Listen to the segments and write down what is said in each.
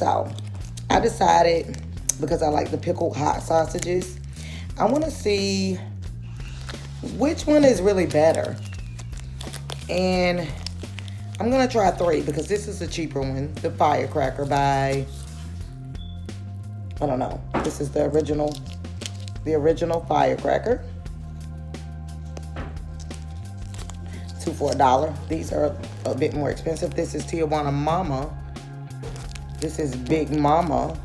So I decided, because I like the pickled hot sausages, I want to see which one is really better. And I'm going to try 3 because this is a cheaper one. The Firecracker by, I don't know. This is the original Firecracker. 2 for $1. These are a bit more expensive. This is Tijuana Mama. This is Big Mama.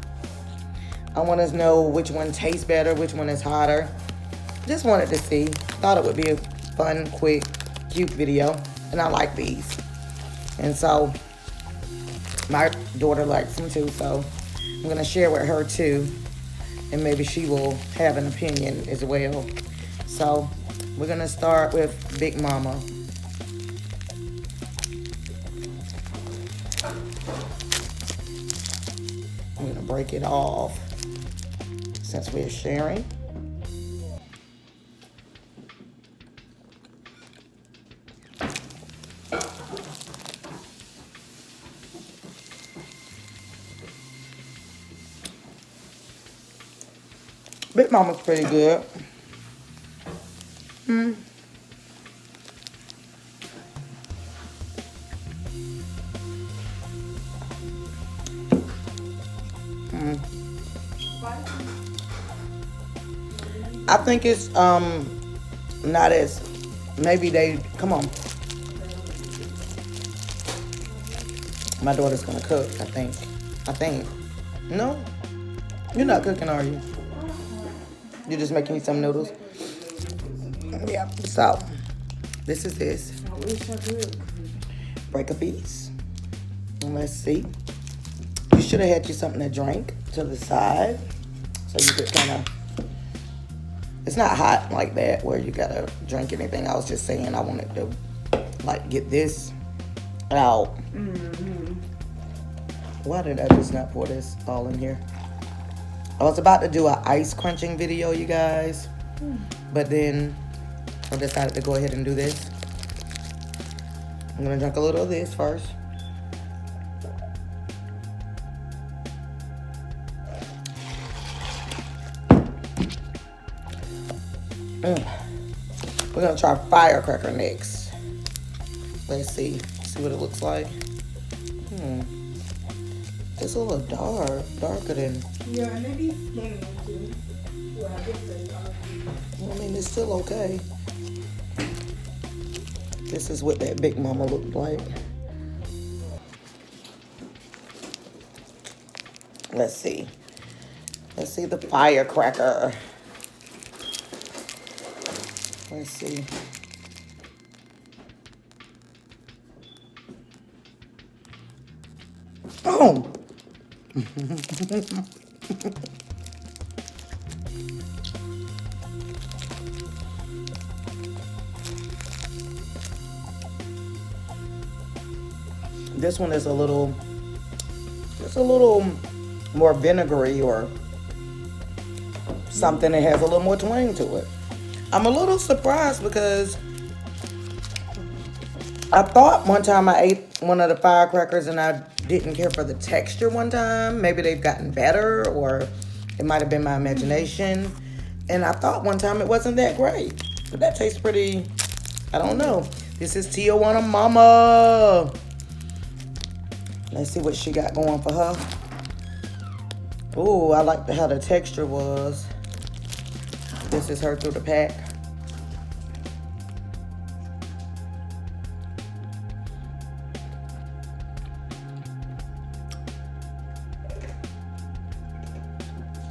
I want to know which one tastes better, which one is hotter. Just wanted to see. Thought it would be a fun, quick, cute video. And I like these. And so, my daughter likes them too. So, I'm going to share with her too. And maybe she will have an opinion as well. So, we're going to start with Big Mama. I'm going to break it off since we're sharing. Big Mama's pretty good. I think it's not as, maybe they, come on. My daughter's gonna cook, I think. No? You're not cooking, are you? You're just making me some noodles? Yeah, so, this is this. I wish I could. Break a piece. And let's see. You should have had you something to drink to the side. So you could kind of, it's not hot like that where you gotta drink anything. I was just saying I wanted to like get this out. Why did I just not pour this all in here? I was about to do an ice crunching video, you guys. But then I decided to go ahead and do this. I'm gonna drink a little of this first. We're gonna try Firecracker next. Let's see what it looks like. It's a little darker than. Yeah, and maybe skinny too. Well, I guess they are. I mean, it's still okay. This is what that Big Mama looked like. Let's see. Let's see the Firecracker. Let's see. Oh! This one is a little more vinegary or something that has a little more twang to it. I'm a little surprised because I thought one time I ate one of the Firecrackers and I didn't care for the texture one time. Maybe they've gotten better or it might have been my imagination. And I thought one time it wasn't that great. But that tastes pretty, I don't know. This is Tijuana Mama. Let's see what she got going for her. Ooh, I like how the texture was. This is her through the pack.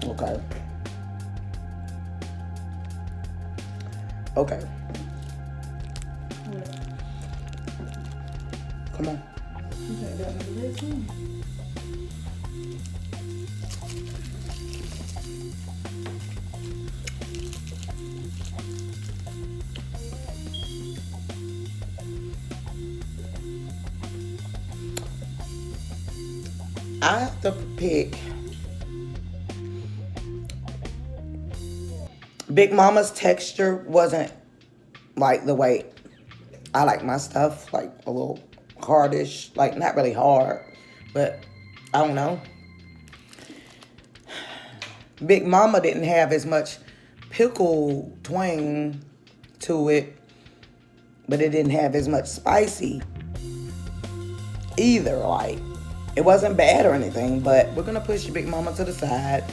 Okay. Okay. Come on. You think that was this one? I have to pick Big Mama's texture wasn't like the way I like my stuff, like a little hardish, like not really hard, but I don't know. Big Mama didn't have as much pickle twang to it, but it didn't have as much spicy either. Like, it wasn't bad or anything, but we're gonna push Big Mama to the side.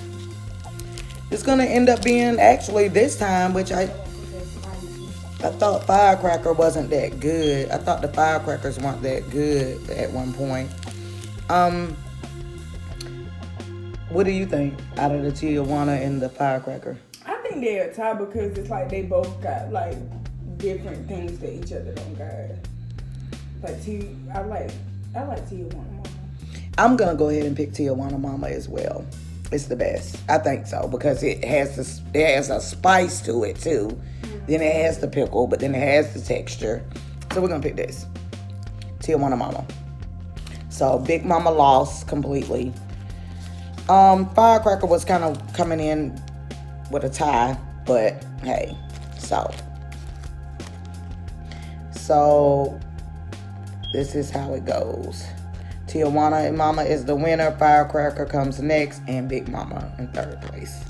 It's gonna end up being, actually this time, which I thought Firecracker wasn't that good. I thought the Firecrackers weren't that good at one point. What do you think out of the Tijuana and the Firecracker? I think they're a tie because it's like they both got like different things that each other don't got. Like I like Tijuana Mama. I'm gonna go ahead and pick Tijuana Mama as well. It's the best. I think so because it has a spice to it too. Mm-hmm. Then it has the pickle, but then it has the texture. So we're gonna pick this. Tijuana Mama. So Big Mama lost completely. Firecracker was kind of coming in with a tie, but hey, so this is how it goes. Tijuana and Mama is the winner. Firecracker comes next, and Big Mama in third place.